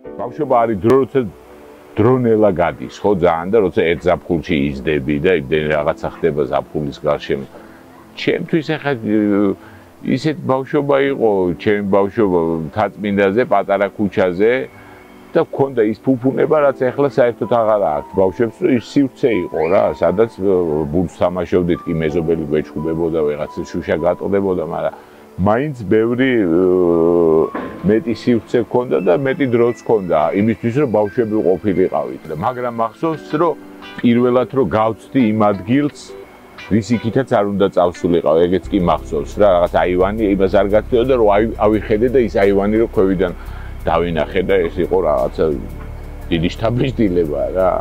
ბავშვობა არის დრო, როცა დრონელა გადის, ხო ძალიან და როცა ერთ ზაფხულში იზრდები და იმდენ რაღაცა ხდება ზაფხულის გარშემო. ჩემთვის ახლა ისეთ ბავშვობა იყო, ჩემი ბავშვობა მთაწმინდაზე, პატარა ქუჩაზე და მქონდა ის ფუფუნება, რაც ახლა საერთოდ აღარ აქვს. ბავშვებს ის სივრცე იყო რა, სადაც ბურთს თამაშობდით, კი მეზობელი გვეჩხუბებოდა, ვიღაცა შუშა გატყდებოდა, მაგრამ მაინც ბევრი მეტი სივრცე ჰქონდა და მეტი დროც ჰქონდა იმისთვის, რომ ბავშვები ყოფილიყავით. მაგრამ მახსოვს, რომ პირველად რომ გავწდი იმ ადგილს, რის იქითაც არ უნდა წავსულიყავ, ეგეც კი მახსოვს რა, რაღაც აივანი იმას არ გაცდოდა, რომ ავიხედე და ის აივანი რომ ქვევიდან დავინახე და ეს იყო რაღაცა დიდი შთაბეჭდილება რა.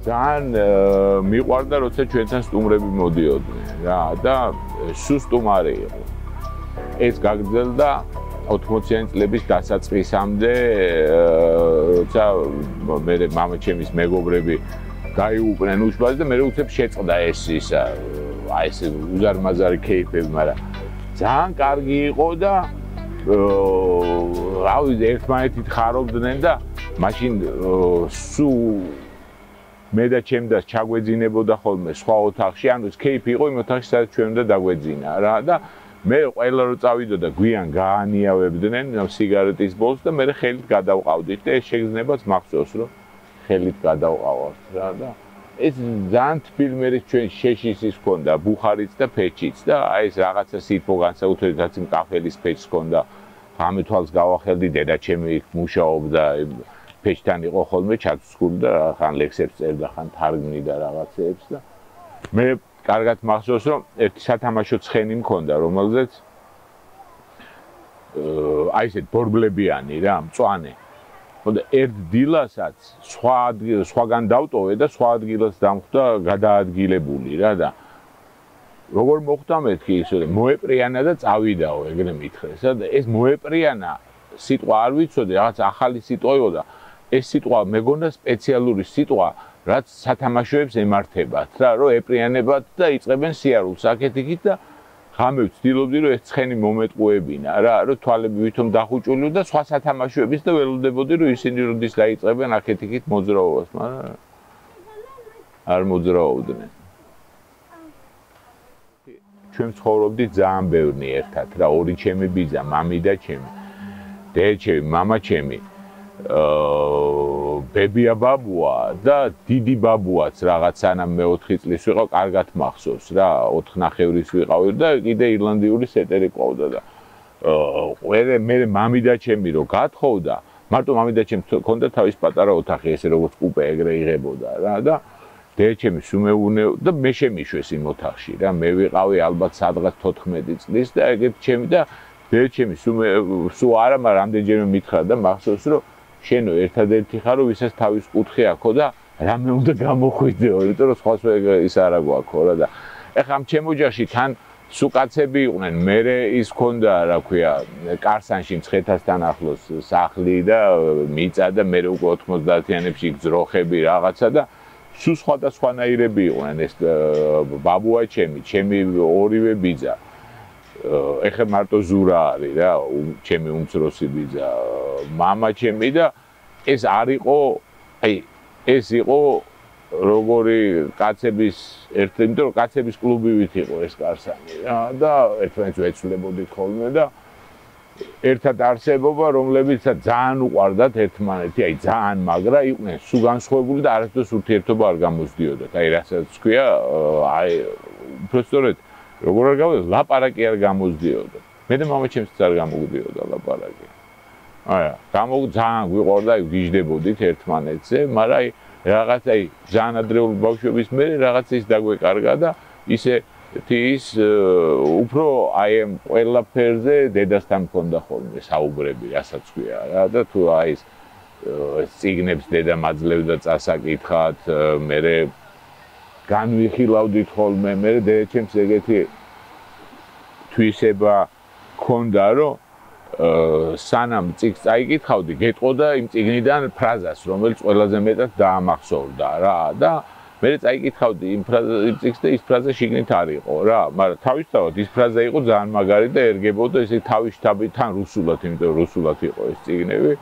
ძალიან მიყვარდა, როცა ჩვენთან სტუმრები მოდიოდნენ რა და სუსტუმარი იყო. ეს გაგრძელდა 80-იანი წლების დასაწყისამდე, როცა მე მამაჩემის მეგობრები დაიუყვნენ უშბაზს და მე უცებ შეწყდა ეს ისა, აი ეს უზარმაზარი кейფები, მაგრამ ძალიან კარგი იყო და რავი ერთმანეთით ხარობდნენ და მაშინ სულ მე და ჩემ და ჩაგვეძინებოდა ხოლმე სხვა ოთახში, ანუ ეს кейფი იყო იმ ოთახში, სადაც ჩვენ უნდა დაგვეძინა რა და მე ყველა რო წავიდოდა გვიან გაანიავებდნენ სიგარეტის ბოლოს და მე ხელით გადავყავდით და ეს შეგრძნებაც მახსოვს რომ ხელით გადავყავართ რა და ეს ძალიან თბილმერის ჩვენ შეშისის ჰქონდა ბუხარიც და ფეჩიც და აი ეს რაღაცა სიტყვა განსაკუთრებით რაც იმ კაფელის ფეჩს ჰქონდა ღამე თვალს გავახელდი დედაჩემი იქ მუშაობდა ფეჩთან იყო ხოლმე ჩაცსკული და ხან ლექსებს წერდა ხან თარგმნიდა რაღაცეებს და მე კარგად მახსოვს რომ ერთი სათამაშო ცხენი მქონდა რომელზეც აი ესეთ ბორბლებიანი რა მწვანე ხოდა ერთ დილასაც სხვაგან დავტოვე და სხვა ადგილას დამხვდა გადაადგილებული რა და როგორ მოხდა მეთქი ისე მოეპრიანა და წავიდაო ეგრე მითხრესა და ეს მოეპრიანა სიტყვა არ ვიცოდი რაღაც ახალი სიტყვა იყო და ეს სიტყვა მეგონა სპეციალური სიტყვა რაც სათამაშოებს ემართებათ რა რომ ეპრიანებათ და იწყებენ სიარულს აქეთ-იქით და ღამე ვცდილობდი რომ ეს ცხენი მომეტყუებინა რა რომ თვალები ვითომ დახუჭული და სხვა სათამაშოების და ველოდებოდი რომ ისინი როდის დაიწყებენ აქეთ-იქით მოძრაობას მაგრამ არ მოძრაობდნენ ჩვენ ცხოვრობდით ძალიან ბევრი ერთად რა ორი ჩემი ბიძა მამი და ჩემი დედაჩემი მამაჩემი ბებია ბაბუა და დიდი ბაბუაც რაღაც სანამ მე 4 წლის ვიყავ, კარგად მახსოვს რა, 4 ნახევრის ვიყავი და კიდე ირლანდიური სეტერი ყავდა და მე მამი და ჩემი რო გათხოვდა, მარტო მამი და ჩემს ჰქონდა თავის პატარა ოთახი, ესე როგორც კუპე ეგრე იღებოდა რა და დედაჩემი სუმეუნე და მე შემიშვეს იმ ოთახში რა, მე ვიყავი ალბათ სადღაც 14 წლის და ეგეთ ჩემი და დედაჩემი სულ არა, მაგრამ რამდენჯერმე მითხრა და მახსოვს რომ შენო ერთადერთი ხარო ვისაც თავის კუთხე აქო და რამე უნდა გამოხვიდეო, იმიტომ რომ სხვას ის არა გვაქო რა და ეხლა ამ ჩემ ოჯახში თან სუკაცები იყვნენ, მერე ის ქონდა, რა ქვია, კარსანში მცხეთასთან ახლოს სახლი და მიწა და მერე უკვე 90-იანებში ძროხები რაღაცა და სულ სხვადასხვანაირები იყვნენ ეს ბაბუა ჩემი ორივე ბიძა ეხლა მარტო ზურა არის რა, ჩემი უმცროსი ბიძა, მამა ჩემი და ეს არ იყო, აი, ეს იყო როგორი კაცების ერთი, იმიტომ რომ კაცების კლუბივით იყო ეს კარსანი რა და ერთმანეთს ვეცვლებოდით ხოლმე და ერთად არსებობა, რომლებიცაც ძალიან უყვარდათ ერთმანეთი, აი ძალიან მაგრა იყვნენ, სულ განსხვავებული და არასდროს ურთიერთობა არ გამოსდიოდათ. აი რასაც თქვია, აი უბრალოდ როგორ არ გავიგე, ლაპარაკი არ გამოსდიოდა. მე და მამაჩემს არ გამოგდიოდა ლაპარაკი. აი, ძალიან გვიყვარდა, აი ვიждდებოდით ერთმანეთზე, მაგრამ აი რაღაც აი ძალიან ადრეული ბავშვობის მერე რაღაც ის დაგვეკარგა და ისე ის უფრო აი ამ ყველაფერზე დედასთან მქონდა ხოლმე საუბრები, რასაც ქვია რა და თუ აი ეს წიგნებს დედა მაძლევდა წასაკითხად, მერე განვიხილავდით ხოლმე, მერე დედაჩემს ეგეთი თვისება ქონდა, რომ სანამ წიგნს წაიკითხავდი, გეტყოდა იმ წიგნიდან ფრაზას, რომელიც ყველაზე მეტად დაამახსოვრდა რა და მე წაიკითხავდი იმ წიგნს და ის ფრაზა შიგნით არ იყო რა, მაგრამ თავისთავად ის ფრაზა იყო ძალიან მაგარი და ერგებოდა ესე თავისთავად თან რუსულად, იმიტომ რომ რუსულად იყო ეს წიგნები.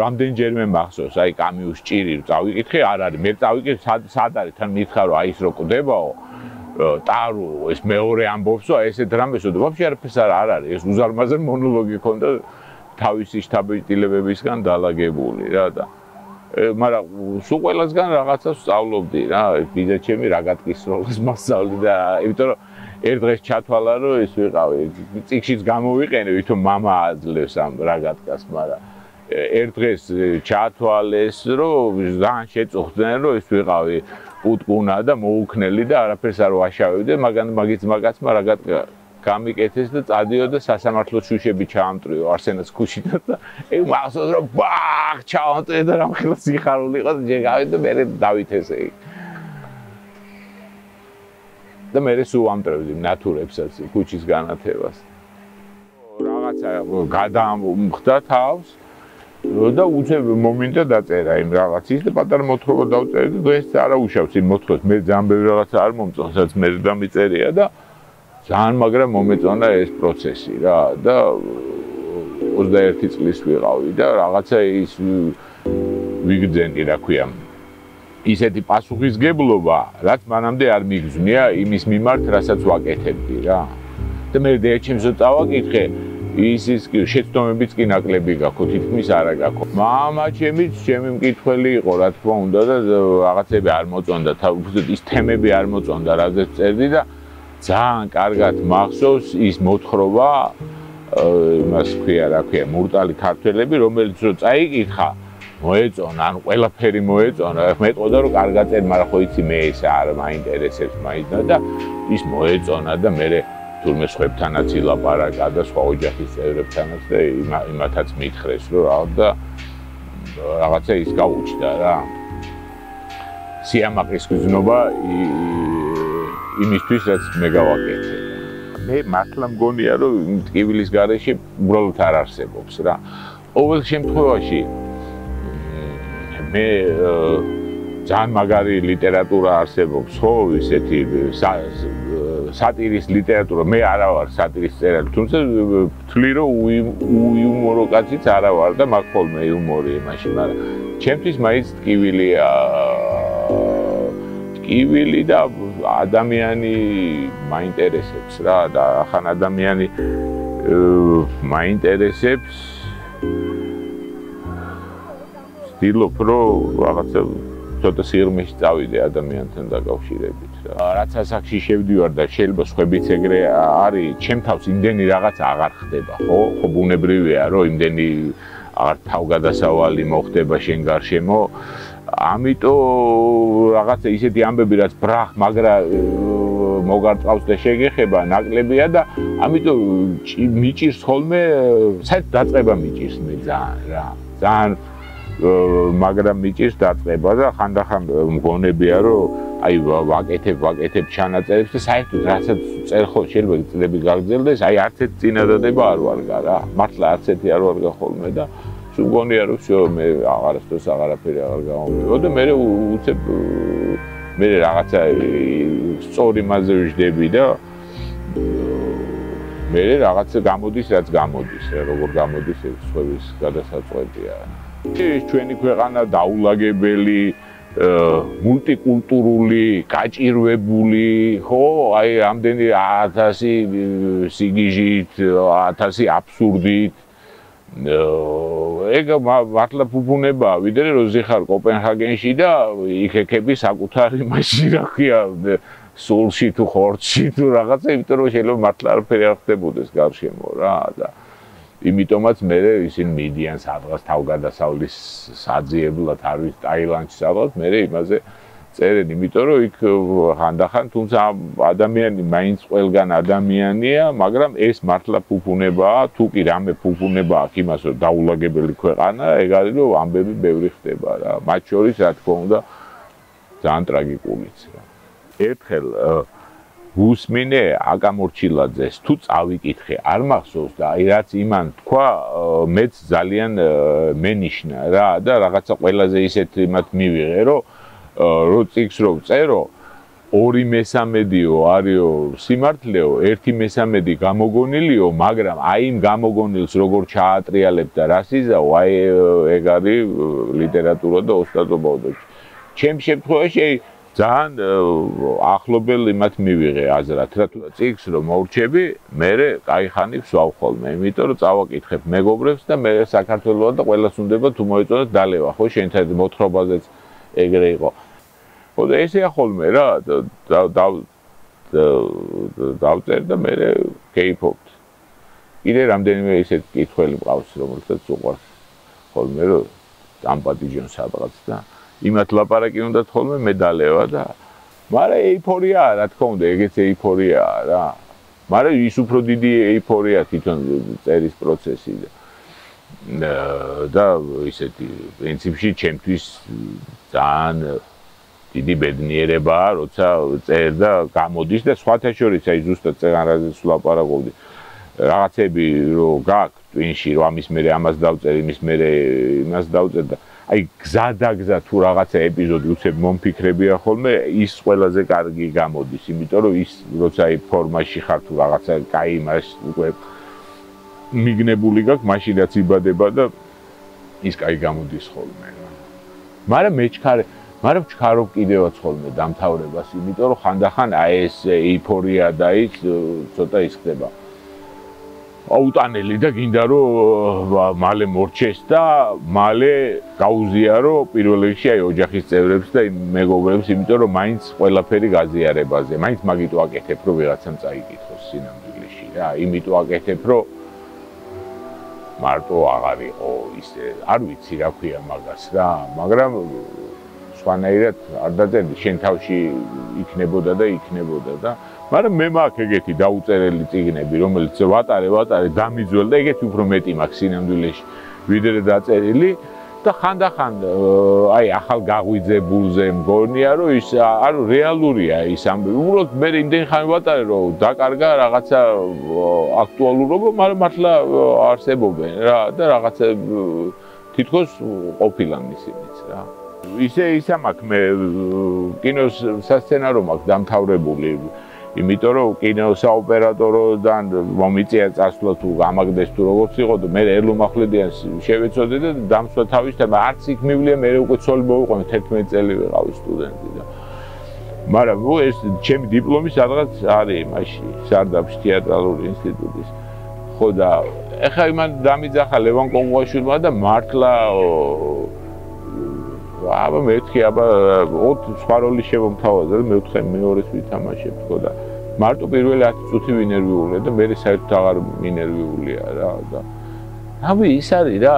რამდენჯერმე მახსოვს, აი კამიუს ჭირი წავიკითხე, არ არის, მე წავიკითხე სად არის, თან მითხრა რომ აი ის რო კვდებაო, ტარო ეს მეორე ამბობსო, აი ესეთ რამესო და ვაფშე არაფერს არ არის, ეს უზარმაზარ მონოლოგი ქონდა თავისი შთაბეჭდილებებისგან დალაგებული რა და მაგრამ სულ ყველასგან რაღაცას ვსწავლობდი რა, ბიძა ჩემი რა გატკისროლს მასწავლდი და იმიტომ რომ ერთ დღეს ჩათვალა რომ ეს ვიყავი, წიგნშიც გამოვიყენე, ვითომ მამა აძლევს ამ რა გატკას, მაგრამ ერთ დღეს ჩათვალეს რომ ძალიან შეწუხდნენ რომ ეს ვიყავი პუტკუნა და მოუქნელი და არაფერს არ ვაშავებდი, მაგრამ მაგის მაგაცმა რა გატკა გამიკეთეს და წადიოდა სასამართლოს შუშები ჩაამტრიო არსენას ქუჩიდან და ეგ მახსოვს რომ ბახ ჩაამტრიო და რამხელა სიხარული იყო და ჯეგავი და მე დავითესე და მე სულ ამტრევდი ნატურებსაც ქუჩის განათებას რაღაცა გადამხდა თავს და უცებ მომენტა დაწერა იმ რაღაცის და პატარა მოთხრობა დავწერე და დღეს არა უშავს იმ მოთხრობას მე ძალიან ბევრი რაღაცა არ მომწონს რაც მე დამიწერია და ძალიან მაგრამ მომეწონა ეს პროცესი რა და 21 წლის ვიყავი და რაღაცა ის ვიგრძენდი რა ქვია ისეთი პასუხისგებლობა რაც მანამდე არ მიგზვნია იმის მიმართ რასაც ვაკეთებდი რა და მე დეჩემსო წავაკითხე ის შეცდომებიც კი ნაკლები გაქვს თითქმის არა გაქვს მამა ჩემიც ჩემი მკითხველი იყო რა თქმა უნდა და რაღაცები არ მოწონდა ის თემები არ მოწონდა რაზეც წერდი და ძალიან კარგად მახსოვს ის მოთხრობა იმას ქვია რა ქვია მურტალი ქართველები რომელიც რო წაიკითხა მოეწონა ან ყველაფერი მოეწონა მეტყოდა რომ კარგად წერ მაგრამ ხო იცი მე ეს არ მაინტერესებს მაინც და ის მოეწონა და მე თურმე სხვებთანაც ილაპარაკა და სხვა ოჯახის წევრებთანაც და იმათაც მითხრეს რომ რა და რაღაცა ის გაუჩნდა რა სიამაყის გზნობა იმისთვის რაც მე გავაკეთე. მე მართლა მგონია რომ ტკივილის გარეშე უბრალოდ არ არსებობს რა. ყოველ შემთხვევაში მე ძალიან მაგარი ლიტერატურა არსებობს, ხო, ისეთი სატირის ლიტერატურა. მე არა ვარ სატირის წერალი, თუმცა ვთვლი რომ უიუმორო კაციც არა ვარ და მაქვს ხოლმე იუმორი იმაში, მაგრამ ჩემთვის მაინც ტკივილია ტკივილი და ადამიანი მაინტერესებს რა და ახან ადამიანი მაინტერესებს ვცდილობ რომ რაღაცა ცოტა სიღრმეში წავიდე ადამიანთან დაკავშირებით რა რაც ასაკში შევდივარ და შეიძლება სხვებიც ეგრე არის ჩემ თავს იმდენი რაღაც აღარ ხდება ხო ბუნებრივია რომ იმდენი აღარ თავგადასავალი მოხდება შენ გარშემო ამიტომ რაღაცა ისეთი ამბები რაც ბრახ მაგრა მოგარწყავს და შეგეხება ნაკლებია და ამიტომ მიჭირს ხოლმე საერთოდ დაწყება მიჭირს მე ძალიან რა ძალიან მაგრამ მიჭირს დაწყება და ხანდახან მგონებია რომ აი ვაკეთებ ჩანაწერებს და საერთოდ რასაც წერ ხო შეიძლება წლები გაგრძელდეს აი არც ერთი წინადადება არ ვარგა რა მართლა არც ერთი არ ვარგა ხოლმე და მგონია რომ всё მე აღარასდროს აღარაფერი აღარ გამომივა და მე უცებ მე რაღაცა სწორი მასზე ვждები და მე რაღაცა გამოდის რაც გამოდის რა როგორ გამოდის ეს სხვების გადასაწყვეტია ეს ჩვენი ქვეყანა დაულაგებელი მულტიკულტურული გაჭირვებული ხო აი ამდენი 1000 სიგიჟით 1000 აბსურდით ეგ მართლა ფუფუნებაა ვიდრე რომ ზიხარ კოპენჰაგენში და იქ-ექები საკუთარი მასში რა ქვია სულში თუ ხორცში თუ რაღაცა იმიტომ რომ შეიძლება მართლა არაფერი არ ხდებოდეს გარშემო რა და იმიტომაც მე ისინი მიდიან სადღაც თავგადასავლის საძიებლად არ ვიცი ტაილანდში სადღაც მე იმაზე წერენ იმიტომ რომ იქ ხანდახან თუმცა ადამიანი მაინც ყველგან ადამიანია მაგრამ ეს მართლა ფუფუნებაა თუ კი რამე ფუფუნება აქვს იმას რომ დაულაგებელი ქვეყანა ეგ არის რომ ამბები ბევრი ხდება რა მათ შორის რა თქმა უნდა ძალიან ტრაგიკულიც რა ერთხელ გუსმინე აკამორჩილაძეს თუ წავიკითხე არ მახსოვს და აი რაც იმან თქვა მეც ძალიან მენიშნა რა და რაღაცა ყველაზე ისეთ იმათ მივიღე რომ რო წიგს რო წერო 2/3-ო არისო სიმართლეო, 1/3 გამოგონილიო, მაგრამ აი იმ გამოგონილს როგორ ჩაატრიალებ და რა სიზაო, აი ეგ არის ლიტერატურა და ოსტატობა. ჩემ შემთხვევაში ძალიან ახლობელ იმათ მივიღე აზრად, რა თუ წიგს რომ მოვრჩები, მე კაი ხანით ვსვავ ხოლმე, იმიტომ რომ წავაკითხებ მეგობრებს და მე საქართველოს და ყველას უნდება თუ მოეწონათ დალევა, ხო, შენთან მოთხრობაზეც ეგრე იყო. ხო და ესეა ხოლმე რა, დავწერ და მე გეიფობთ. კიდე რამდენიმე ისეთ კითხველი მყავს, რომელსაც უყვარს ხოლმე რომ ამპატიჟონ სადღაც და იმათ ლაპარაკი უნდათ ხოლმე მე დალევა და მაგრამ ეიფორიაა, რა თქმა უნდა, ეგეც ეიფორიაა რა. მაგრამ ის უფრო დიდი ეიფორია თვითონ წერის პროცესი და ისეთი პრინციპში ჩემთვის ძალიან დიდი ბედნიერებაა, როცა წერ და გამოდის და სხვათა შორის აი ზუსტად წეგანრაზეც ვლაპარაკობდი. რაღაცები რო გაქვს ტვინში, რომ ამის მერე ამას დავწერ, იმის მერე იმას დავწერ და აი გზადაგზა თუ რაღაცა ეპიზოდი უცებ მომფიქრებია ხოლმე, ის ყველაზე კარგი გამოდის, იმიტომ რომ ის როცა აი ფორმაში ხარ თუ რაღაცა კაი იმას უკვე მიგნებული გაქვს, მაშინაც იბადება და ის კაი გამოდის ხოლმე. მაგრამ მაგრამ ვჩქარობ კიდევაც ხოლმე დამთავრებას, იმიტომ რომ ხანდახან აი ეს ეიფორია და ის ცოტა ის ხდება. აუტანელი და გინდა რომ მალე მორჩეს და მალე გაუზიარო პირველ რიგში აი ოჯახის წევრებს და მეგობრებს, იმიტომ რომ მაინც ყველაფერი გაზიარებაზე, მაინც მაგიტო აკეთებ რომ ვიღაცამ წაიკითხოს სინამდვილეში რა, იმიტომ აკეთებ რომ მარტო აღარ იყო ისე, არ ვიცი რა ქვია მაგას რა, მაგრამ სხვანაირად არ დაწერდი, შენ თავში იქნებოდა და მაგრამ მე მაქვს ეგეთი დაუწერელი წიგნები, რომელიც ვატარე, დამიძველ და ეგეთი უფრო მეტი მაქვს სინამდვილეში, ვიდრე დაწერილი და ხანდახან აი ახალ გაღვიძებულზე მგონია, რომ ის არა რეალურია ის ამბები. უბრალოდ მე იმდენ ხანი ვატარე, რომ დაკარგა რაღაცა აქტუალურობა, მაგრამ მართლა არსებობენ რა და რაღაცა თითქოს ყოფილა ისინიც რა. ისე მაქვს მე კინოს სასცენარო მაქვს დამთავრებული. იმიტომ რომ კინოსაოპერატოროდან მომიწია წასვლა თუ გამაგდეს თუ როგორც იყო და მე ერლუმახლედიანს შევეცოდე და დამსვა თავისთან არც იქ მივლია მე უკვე ცოლი მოვიყვანე 11 წელი ვიყავი სტუდენტი და მაგრამ ეს ჩემი დიპლომი სადღაც არის მაშინ სარდაფში თეატრალური ინსტიტუტის ხო და ეხლა იმან დამიძახა ლევან კოღუაშვილმა და მართლა აბა მეთქი აბა 20 სხვა როლი შემომთავაზა და მეოთხე მეორეს ვითამაშებ ხო და მარტო პირველი 10 წუთი ვინერვიულია და მე საერთოდ აღარ მინერვიულია რა და აბა ის არის რა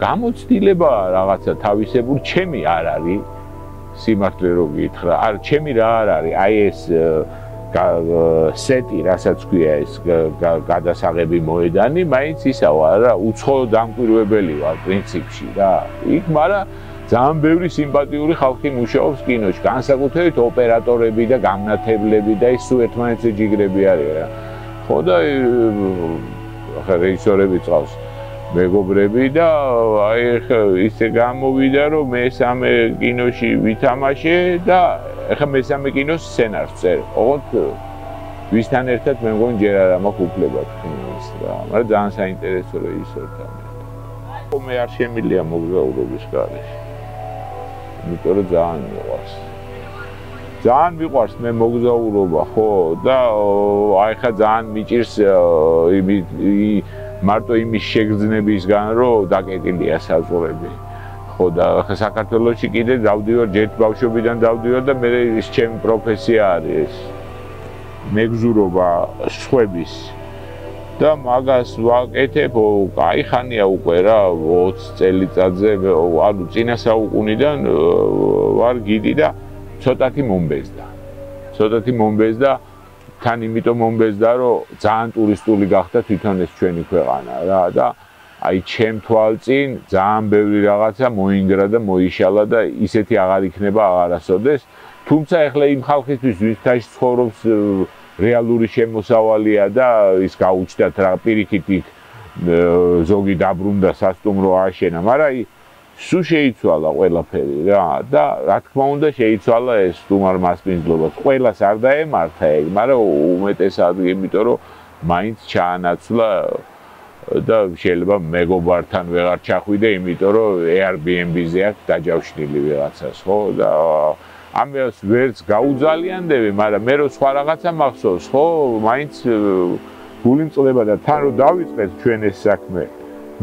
გამოცდილება რაღაცა თავისებური ჩემი არ არის სიმართლე რო გითხრა არ ჩემი რა არ არის აი ეს სეტი რასაც ქვია ეს გადასაღები მოედანი მაინც ისაა რა უცხო დამკვირვებელი ვარ პრინციპში რა იქ მაგრამ ძალიან ბევრი სიმპათიური ხალხი მუშაობს კინოში, განსაკუთრებით ოპერატორები და გამნათებლები და ის სულ ერთმანეთზე ჯიგრები არის რა. ხო და ახლა რეჟისორები წავს მეგობრები და აი ისე გამოვიდა რომ მესამე კინოში ვითამაშე და ახლა მესამე კინოს სცენარს წერ. ოღონდ ვისთან ერთად მე მგონი ჯერ არ მაქვს უფლება თქმის რა, მაგრამ ძალიან საინტერესო რეჟისორთან. მე არ შემილია მოგზაურობის გარეშე. იმიტომ რომ ძალიან მიყვარს. ძალიან მიყვარს მე მოგზაურობა, ხო და აი ხა ძალიან მიჭირს მარტო იმის შეგრძნებისგან, რომ დაკეტილია საზღვრები. ხო და ხა საქართველოში კიდე დავდივარ ჯერ ბავშვობიდან დავდივარ და მე ის ჩემი პროფესია არის მეგზურობა სხვების. და მაგას ვაკეთებ, კაი ხანია უკვე რა 20 წელიწადზე, ანუ წინა საუკუნიდან ვარ გიდი და ცოტათი მომბეზდა. თან იმიტომ მომბეზდა, რომ ძალიან ტურისტული გახდა თვითონ ეს ჩვენი ქვეყანა რა და აი ჩემ თვალწინ ძალიან ბევრი რაღაცა მოინგრა და მოიშალა და ისეთი აღარ იქნება აღარასოდეს. თუმცა ეხლა იმ ხალხისთვის ვინც ცხოვრობს რეალური შემოსავალია და ის გაუჩნდათ რა პირიქით ზოგი დაბრუნდა სასტუმრო ააშენა, მაგრამ სულ შეიცვალა ყველაფერი რა და რა თქმა უნდა შეიცვალა ეს სტუმარ მასპინძლობაც ყველას არ დაემართა ეგ მაგრამ უმეტესად იმიტომ რომ მაინც ჩაანაცვლა და შეიძლება მეგობართან ვეღარ ჩახვიდე იმიტომ რომ Airbnb-ზე აქვს დაჯავშნილი ვიღაცას ხო და ამას ვერც გაუძალიანდები მაგრამ მე რო სხვა რაღაცა მახსოვს ხო მაინც გული მწყდება და თან რო დავიწყეთ ჩვენ ეს საქმე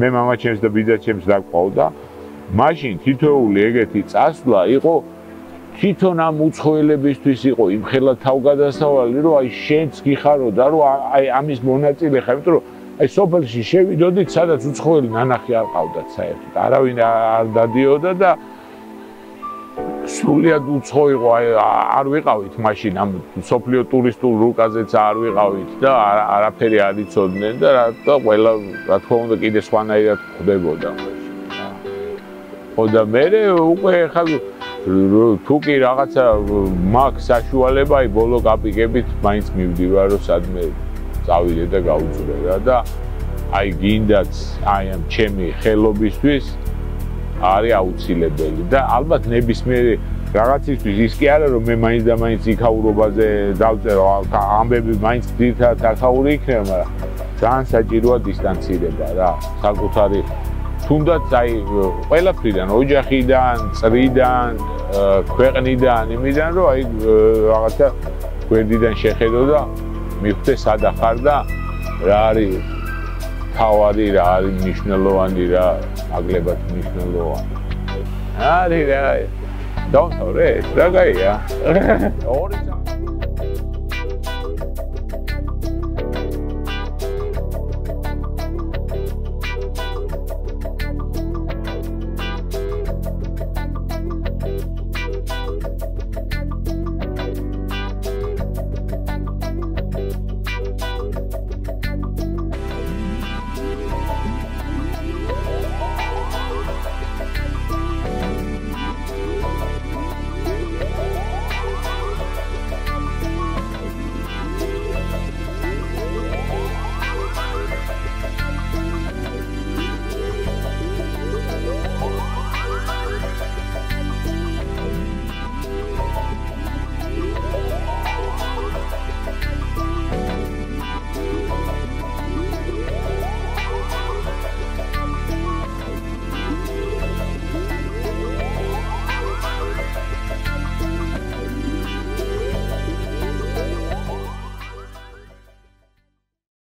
მე მამაჩემს და ბიძაჩემს დაყავდა მაშინ თითოეული ეგეთი წასვლა იყო თვითონ ამ უცხოელებისთვის იყო იმხელა თავგადასავალი რომ აი შენც გიხარო და რომ აი ამის მონაწილე ხარ იმიტომ რომ აი სოფელში შევიდოდით სადაც უცხოელი ნანახი არ ყავდათ საერთოდ არავინ არ დადიოდა და სრულიად უცხო იყო აი არ ვიყავით მაშინ ამ სოფლიო ტურისტულ რუკაზეც არ ვიყავით და არაფერი არ იცოდნენ და ყველა რა თქმა უნდა კიდე სხვანაირად ხდებოდა ხო და მე უკვე ხა თუ კი რაღაცა მაქვს საშუალება აი ბოლო კაპიკებით მაინც მივდივარ რომ სადმე წავიდე და გავუწურე რა და აი გინდაც აი ამ ჩემი ხელობისთვის არის აუცილებელი და ალბათ ნებისმიერი რაღაცისთვის ის კი არა რომ მე მაინც და მაინც იქაურობაზე დავწერო ამბები მაინც ძირითადად აქაური იქნება მაგრამ ძალიან საჭიროა დისტანცირება რა საკუთარი თუნდაც აი ყველაფრიდან ოჯახიდან წრიდან ქვეყნიდან იმიდან რომ აი რაღაცა გვერდიდან შეხედო და მიხვდე სად ახარ და რა არის თავარი რა არის მნიშვნელოვანი რა აგლებად მნიშვნელოვანი არის რა დავთორე რა გაია ორი